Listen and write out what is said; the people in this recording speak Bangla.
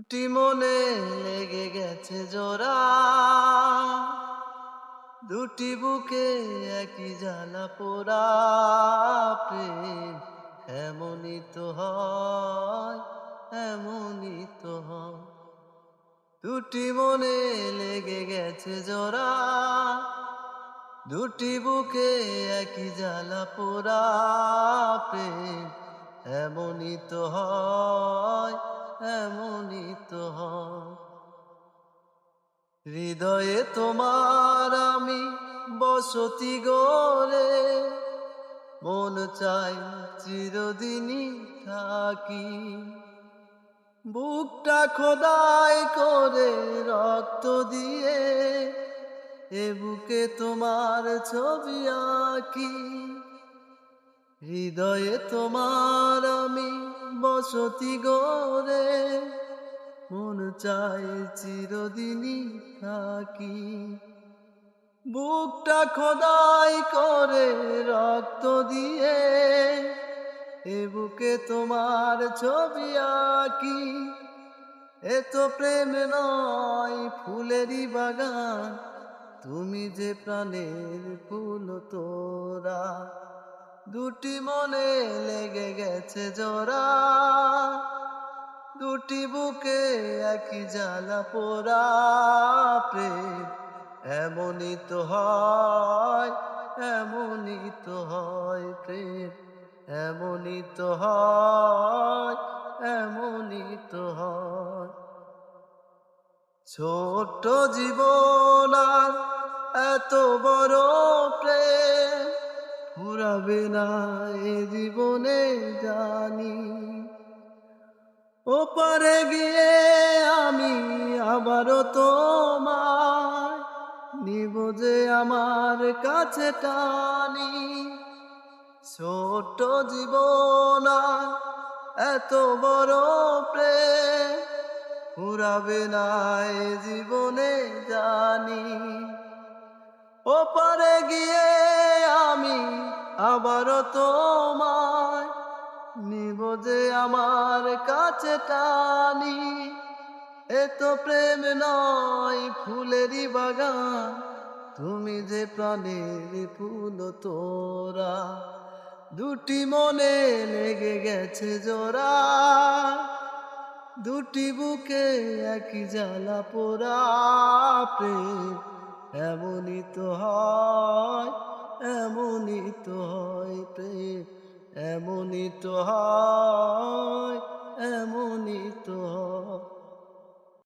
দুটি মনে লেগে গেছে জোড়া, দুটি বুকে একই জ্বালা পোড়া। প্রেম এমনই তো হয়, এমনই তো হয়। দুটি মনে লেগে গেছে জোড়া, দুটি বুকে একই জ্বালা পোড়া। প্রেম এমনই তো হয়, এমনই তো হয়। হৃদয়ে তোমার আমি বসতি গড়ে, মন চাই চিরদিনই থাকি। বুকটা খোদাই করে রক্ত দিয়ে, এ বুকে তোমার ছবি আঁকি। হৃদয়ে তোমার আমি বসতি গড়ে, মন চাই চিরদিনই থাকি। বুকটা খোদাই করে রক্ত দিয়ে, এ বুকে তোমার ছবি আঁকি। এ তো প্রেম নয় ফুলেরই বাগান, তুমি যে প্রাণের ফুল তোরা। দুটি মনে লেগে গেছে জোড়া, দুটি বুকে একই জ্বালা পোড়া। প্রেম এমনই তো হয়, এমনই তো হয়। প্রেম এমনই তো হয়, এমনই তো হয়। ছোট্ট জীবন আর এত বড় প্রেম ফুরাবে না এ জীবনে জানি। ওপারে গিয়ে আমি আবারও তোমায় নিব যে আমার কাছে টানি। ছোট্ট জীবন আর এত বড় প্রেম ফুরাবে না এ জীবনে জানি। ওপারে গিয়ে আমি আবারও তোমায় নিব যে আমার কাছে টানি। এ তো প্রেম নয় ফুলেরই বাগান, তুমি যে প্রাণের ফুল তোরা। দুটি মনে লেগে গেছে জোড়া, দুটি বুকে একই জ্বালা পোড়া। প্রেম এমনই তো হয়, এমনই তো হয়। প্রেম এমনই তো হয়, এমনই তো হয়।